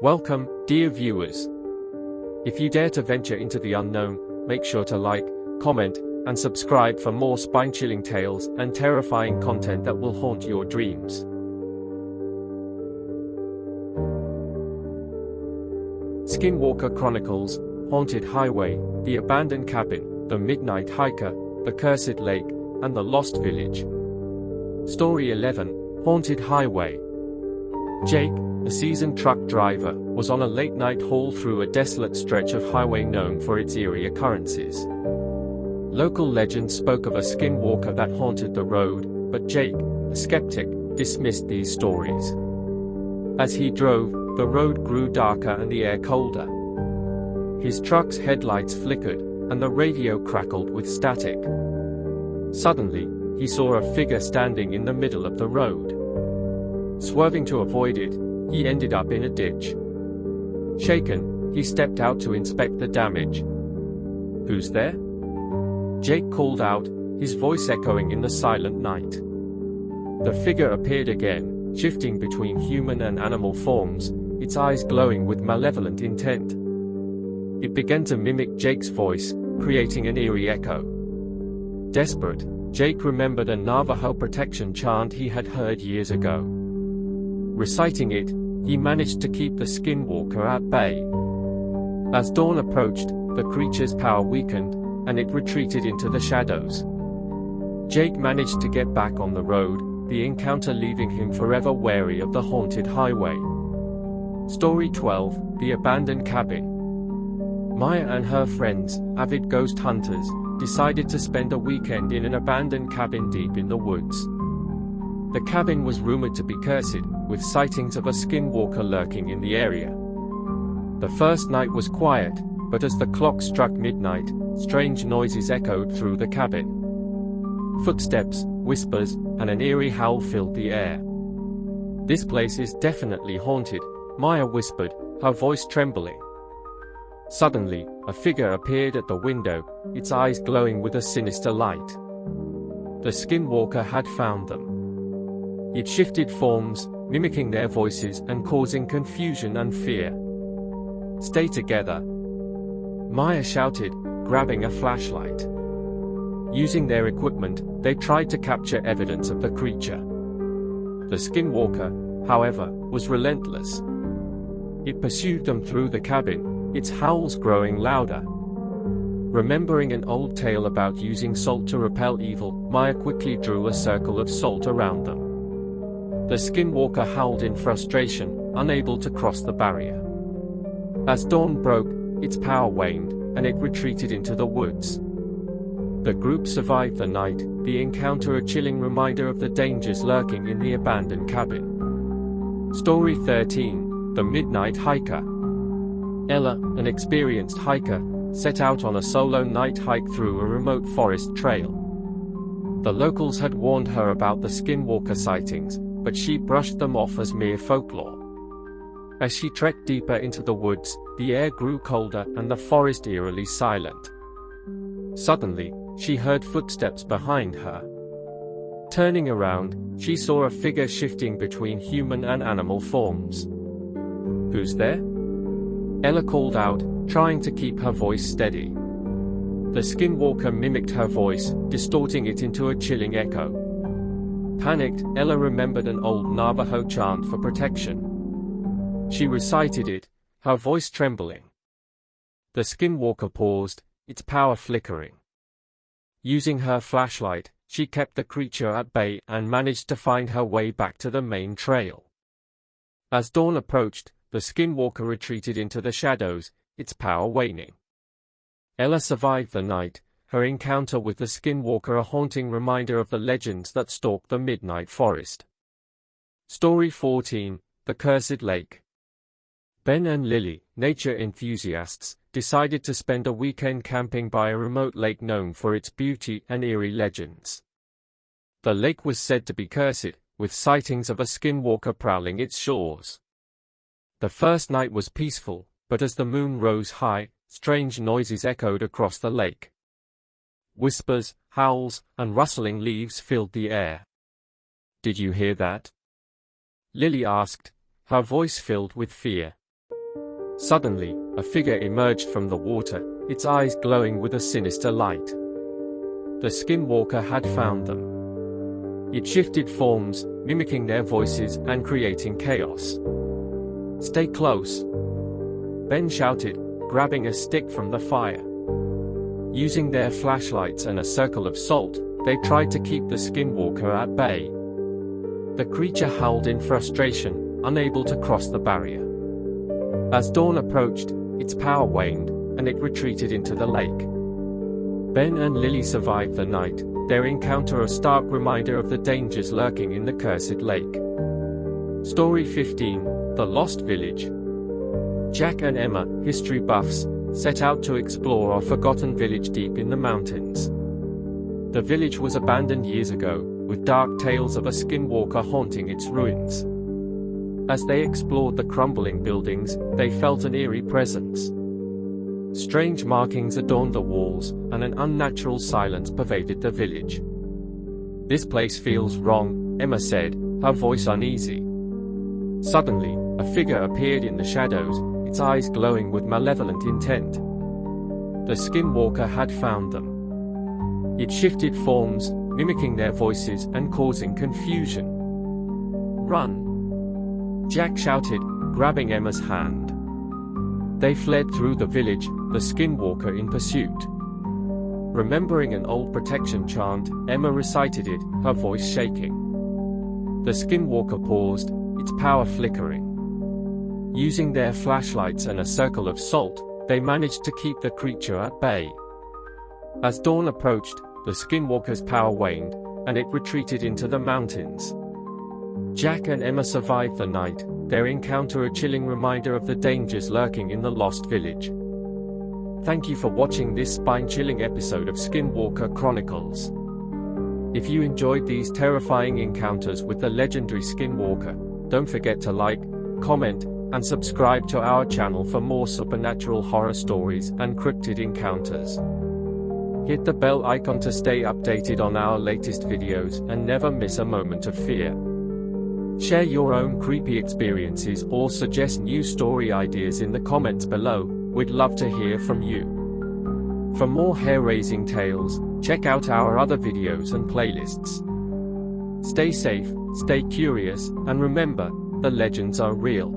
Welcome, dear viewers. If you dare to venture into the unknown, make sure to like, comment, and subscribe for more spine-chilling tales and terrifying content that will haunt your dreams. Skinwalker Chronicles, Haunted Highway, The Abandoned Cabin, The Midnight Hiker, The Cursed Lake, and The Lost Village. Story 11, Haunted Highway. Jake, a seasoned truck driver, was on a late-night haul through a desolate stretch of highway known for its eerie occurrences. Local legend spoke of a skinwalker that haunted the road, but Jake, a skeptic, dismissed these stories. As he drove, the road grew darker and the air colder. His truck's headlights flickered, and the radio crackled with static. Suddenly, he saw a figure standing in the middle of the road. Swerving to avoid it, he ended up in a ditch. Shaken, he stepped out to inspect the damage. "Who's there?" Jake called out, his voice echoing in the silent night. The figure appeared again, shifting between human and animal forms, its eyes glowing with malevolent intent. It began to mimic Jake's voice, creating an eerie echo. Desperate, Jake remembered a Navajo protection chant he had heard years ago. Reciting it, he managed to keep the skinwalker at bay. As dawn approached, the creature's power weakened, and it retreated into the shadows. Jake managed to get back on the road, the encounter leaving him forever wary of the haunted highway. Story 12, The Abandoned Cabin. Maya and her friends, avid ghost hunters, decided to spend a weekend in an abandoned cabin deep in the woods. The cabin was rumored to be cursed, with sightings of a skinwalker lurking in the area. The first night was quiet, but as the clock struck midnight, strange noises echoed through the cabin. Footsteps, whispers, and an eerie howl filled the air. "This place is definitely haunted," Maya whispered, her voice trembling. Suddenly, a figure appeared at the window, its eyes glowing with a sinister light. The skinwalker had found them. It shifted forms, mimicking their voices and causing confusion and fear. "Stay together," Maya shouted, grabbing a flashlight. Using their equipment, they tried to capture evidence of the creature. The skinwalker, however, was relentless. It pursued them through the cabin, its howls growing louder. Remembering an old tale about using salt to repel evil, Maya quickly drew a circle of salt around them. The skinwalker howled in frustration, unable to cross the barrier. As dawn broke, its power waned, and it retreated into the woods. The group survived the night, the encounter a chilling reminder of the dangers lurking in the abandoned cabin. Story 13, The Midnight Hiker. Ella, an experienced hiker, set out on a solo night hike through a remote forest trail. The locals had warned her about the skinwalker sightings, but she brushed them off as mere folklore. As she trekked deeper into the woods, the air grew colder and the forest eerily silent. Suddenly, she heard footsteps behind her. Turning around, she saw a figure shifting between human and animal forms. "Who's there?" Ella called out, trying to keep her voice steady. The skinwalker mimicked her voice, distorting it into a chilling echo. Panicked, Ella remembered an old Navajo chant for protection. She recited it, her voice trembling. The skinwalker paused, its power flickering. Using her flashlight, she kept the creature at bay and managed to find her way back to the main trail. As dawn approached, the skinwalker retreated into the shadows, its power waning. Ella survived the night, her encounter with the skinwalker a haunting reminder of the legends that stalk the midnight forest. Story 14, The Cursed Lake. Ben and Lily, nature enthusiasts, decided to spend a weekend camping by a remote lake known for its beauty and eerie legends. The lake was said to be cursed, with sightings of a skinwalker prowling its shores. The first night was peaceful, but as the moon rose high, strange noises echoed across the lake. Whispers, howls, and rustling leaves filled the air. "Did you hear that?" Lily asked, her voice filled with fear. Suddenly, a figure emerged from the water, its eyes glowing with a sinister light. The Skinwalker had found them. It shifted forms, mimicking their voices and creating chaos. "Stay close," Ben shouted, grabbing a stick from the fire. Using their flashlights and a circle of salt, they tried to keep the Skinwalker at bay. The creature howled in frustration, unable to cross the barrier. As dawn approached, its power waned, and it retreated into the lake. Ben and Lily survived the night, their encounter a stark reminder of the dangers lurking in the cursed lake. Story 15, The Lost Village. Jack and Emma, history buffs, set out to explore a forgotten village deep in the mountains. The village was abandoned years ago, with dark tales of a Skinwalker haunting its ruins. As they explored the crumbling buildings, they felt an eerie presence. Strange markings adorned the walls, and an unnatural silence pervaded the village. "This place feels wrong," Emma said, her voice uneasy. Suddenly, a figure appeared in the shadows, its eyes glowing with malevolent intent. The Skinwalker had found them. It shifted forms, mimicking their voices and causing confusion. "Run!" Jack shouted, grabbing Emma's hand. They fled through the village, the Skinwalker in pursuit. Remembering an old protection chant, Emma recited it, her voice shaking. The Skinwalker paused, its power flickering. Using their flashlights and a circle of salt, they managed to keep the creature at bay. As dawn approached, the Skinwalker's power waned, and it retreated into the mountains. Jack and Emma survived the night, their encounter a chilling reminder of the dangers lurking in the lost village. Thank you for watching this spine-chilling episode of Skinwalker Chronicles. If you enjoyed these terrifying encounters with the legendary Skinwalker, don't forget to like, comment, and subscribe to our channel for more supernatural horror stories and cryptid encounters. Hit the bell icon to stay updated on our latest videos and never miss a moment of fear. Share your own creepy experiences or suggest new story ideas in the comments below, we'd love to hear from you. For more hair-raising tales, check out our other videos and playlists. Stay safe, stay curious, and remember, the legends are real.